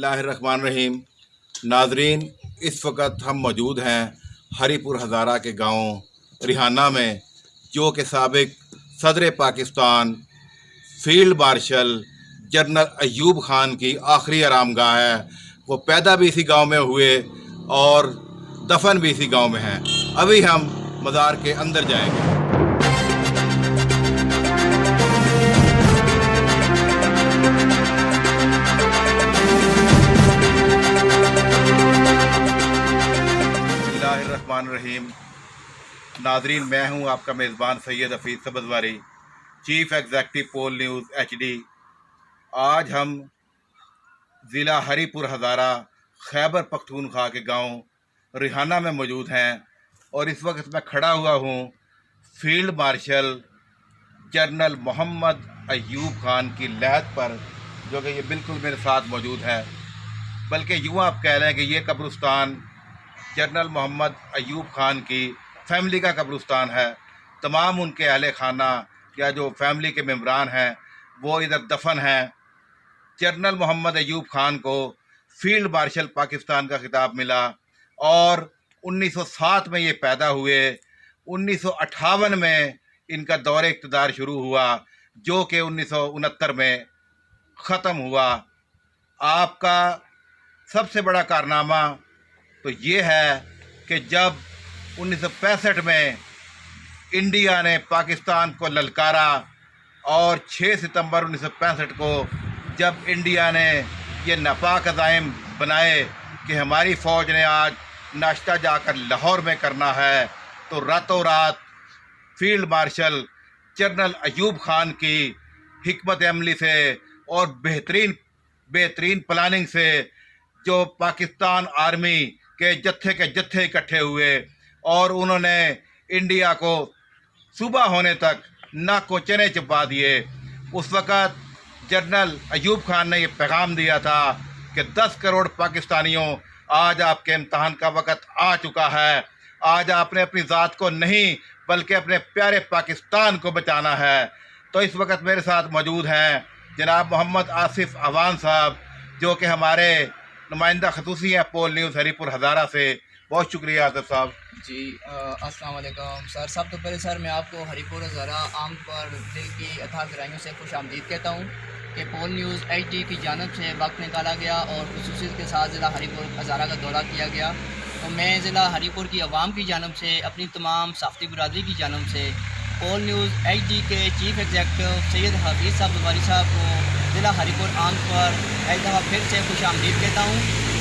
बिस्मिल्लाहिर्रहमानिर्रहीम। नाजरीन, इस वक्त हम मौजूद हैं हरीपुर हज़ारा के गांव रिहाना में, जो कि साबिक सदर Pakistan field marshal general Ayub Khan की आखिरी आरामगाह है। वो पैदा भी इसी गांव में हुए और दफन भी इसी गांव में हैं। अभी हम मज़ार के अंदर जाएंगे। बिस्मिल्लाहिर्रहमानिर्रहीम। नाजरीन, मैं हूं आपका मेज़बान सैयद हफीज़ सब्ज़वारी, चीफ़ एग्ज़ेक्टिव पोल न्यूज़ HD। आज हम ज़िला हरीपुर हज़ारा खैबर पख्तूनख्वा के गांव रिहाना में मौजूद हैं और इस वक्त मैं खड़ा हुआ हूं field marshal general Mohammad Ayub Khan की लहद पर, जो कि ये बिल्कुल मेरे साथ मौजूद है। बल्कि यूँ आप कह रहे हैं कि ये कब्रिस्तान जनरल मोहम्मद अयूब ख़ान की फैमिली का कब्रिस्तान है। तमाम उनके अहले खाना या जो फैमिली के मेम्बरान हैं वो इधर दफन हैं। जनरल मोहम्मद अयूब ख़ान को फील्ड मार्शल पाकिस्तान का खिताब मिला और 1907 में ये पैदा हुए। 1958 में इनका दौरे इक़्तिदार शुरू हुआ, जो कि 1969 में ख़त्म हुआ। आपका सबसे बड़ा कारनामा तो ये है कि जब 1965 में इंडिया ने पाकिस्तान को ललकारा और 6 सितंबर 1965 को जब इंडिया ने ये नापाक अज़ाइम बनाए कि हमारी फ़ौज ने आज नाश्ता जाकर लाहौर में करना है, तो रातों रात field marshal general Ayub Khan की हिकमत अमली से और बेहतरीन प्लानिंग से जो पाकिस्तान आर्मी के जत्थे इकट्ठे हुए और उन्होंने इंडिया को सुबह होने तक नाको चने चबा दिए। उस वक़्त जनरल अयूब ख़ान ने यह पैगाम दिया था कि 10 करोड़ पाकिस्तानियों, आज आपके इम्तहान का वक़्त आ चुका है। आज आपने अपनी ज़ात को नहीं बल्कि अपने प्यारे पाकिस्तान को बचाना है। तो इस वक्त मेरे साथ मौजूद हैं जनाब मोहम्मद आसिफ अवान साहब, जो कि हमारे नुमाइंदा खसूसी हैं पोल न्यूज़ हरीपुर हज़ारा से। बहुत शुक्रिया आसिफ साहब। जी, अस्सलाम वालेकुम सर। सब तो पहले सर मैं आपको हरीपुर हज़ारा आम पर दिल की अथाह गहराइयों से खुश आमदीद कहता हूँ कि पोल न्यूज़ HD की जानब से वक्त निकाला गया और खसूसियत के साथ ज़िला हरीपुर हज़ारा का दौरा किया गया। तो मैं ज़िला हरीपुर की आवाम की जानब से, अपनी तमाम साफ़ती बरदरी की जानब से पोल न्यूज़ HD के चीफ़ एग्जेक्टिव सैयद हफीज़ सब्ज़वारी साहब को ज़िला हरीपुर आम पर एक दफ़ा फिर से खुश आमदीद कहता हूँ।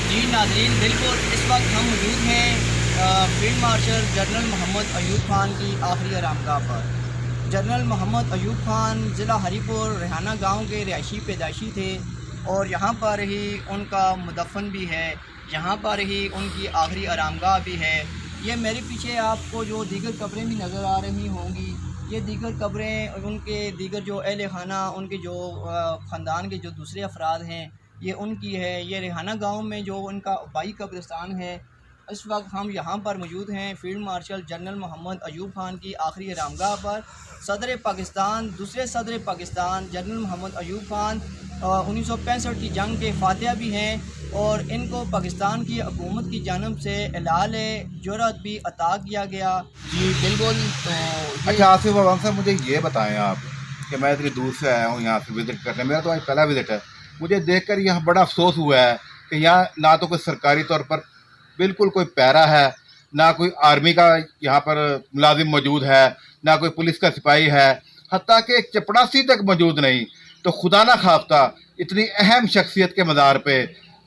जी नाज़रीन, बिल्कुल इस वक्त हम मौजूद हैं field marshal general Mohammad Ayub Khan की आखिरी आरामगाह पर। जनरल मोहम्मद अयूब ख़ान ज़िला हरीपुर रिहाना गांव के रिहायशी पैदाइशी थे और यहाँ पर ही उनका मुदफ़न भी है, यहाँ पर ही उनकी आखिरी आरामगाह भी है। ये मेरे पीछे आपको जो दीगर कब्रें भी नज़र आ रही होंगी, ये दीगर कब्रें उनके दीगर जो अहले खाना, उनके जो ख़ानदान के जो दूसरे अफराद हैं, ये उनकी है। ये रिहाना गांव में जो उनका बाई कब्रिस्तान है, इस वक्त हम यहाँ पर मौजूद हैं field marshal general Mohammad Ayub Khan की आखिरी आरामगाह पर। सदर पाकिस्तान, दूसरे सदर पाकिस्तान जनरल मोहम्मद अयूब ख़ान 1965 की जंग के फातिहा भी हैं और इनको पाकिस्तान की हुकूमत की जानब से इलाल जुर्रत भी अता किया गया। जी बिल्कुल। तो अच्छा आसिफ अवान साहब, मुझे ये बताएं आप कि मैं इतनी दूर से आया हूँ यहाँ से विज़िट करने। मेरा तो आज पहला विज़िट है। मुझे देखकर यहाँ बड़ा अफसोस हुआ है कि यहाँ ना तो कोई सरकारी तौर पर बिल्कुल कोई पैरा है, ना कोई आर्मी का यहाँ पर मुलाजिम मौजूद है, ना कोई पुलिस का सिपाही है, हत्ता कि एक चपड़ासी तक मौजूद नहीं। तो खुदा ना खाफ्ता इतनी अहम शख्सियत के मज़ार पे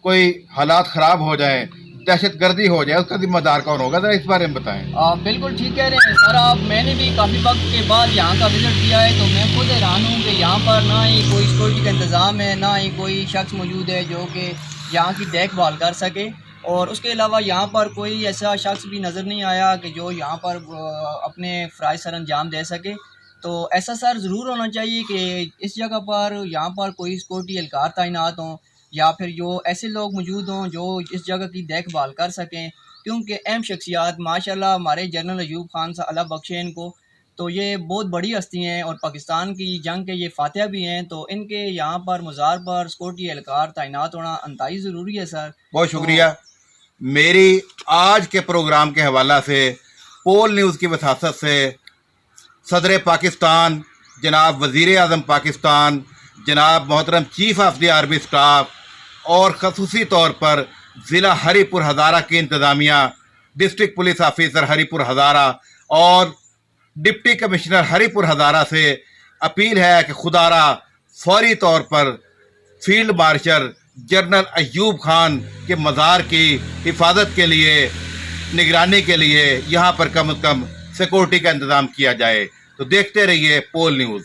कोई हालात ख़राब हो जाएं, दहशत गर्दी हो जाए, उसका जिम्मेदार कौन होगा? ज़रा इस बारे में बताएं। बिल्कुल ठीक कह रहे हैं सर आप। मैंने भी काफ़ी वक्त के बाद यहाँ का विज़िट किया है, तो मैं खुद हैरान हूँ कि यहाँ पर ना ही कोई सिक्योरिटी का इंतज़ाम है, ना ही कोई शख्स मौजूद है जो कि यहाँ की देखभाल कर सके। और उसके अलावा यहाँ पर कोई ऐसा शख्स भी नज़र नहीं आया कि जो यहाँ पर अपने फ़राइज़ सर अंजाम दे सके। तो ऐसा सर ज़रूर होना चाहिए कि इस जगह पर यहाँ पर कोई सिक्योरिटी एहलकार तैनात हों या फिर जो ऐसे लोग मौजूद हों जो इस जगह की देखभाल कर सकें, क्योंकि अहम शख्सियात माशाल्लाह हमारे जनरल अयूब ख़ान सा अल्लाह बख्शे इनको, तो ये बहुत बड़ी हस्ती हैं और पाकिस्तान की जंग के ये फातिहा भी हैं, तो इनके यहाँ पर मज़ार पर सिक्योरिटी एहलकार तैनात होना इंतहाई ज़रूरी है सर। बहुत शुक्रिया। मेरी आज के प्रोग्राम के हवाला से पोल न्यूज़ की वसासत से सदर पाकिस्तान जनाब वज़ीर आज़म पाकिस्तान जनाब मोहतरम chief of the army staff और खसूसी तौर पर ज़िला हरीपुर हज़ारा की इंतज़ामिया, डिस्ट्रिक्ट पुलिस ऑफिसर हरीपुर हज़ारा और डिप्टी कमिश्नर हरीपुर हज़ारा से अपील है कि खुदारा फौरी तौर पर field marshal general Ayub Khan के मज़ार की हिफाजत के लिए, निगरानी के लिए यहाँ पर कम से कम सिक्योरिटी का इंतज़ाम किया जाए। तो देखते रहिए पोल न्यूज़।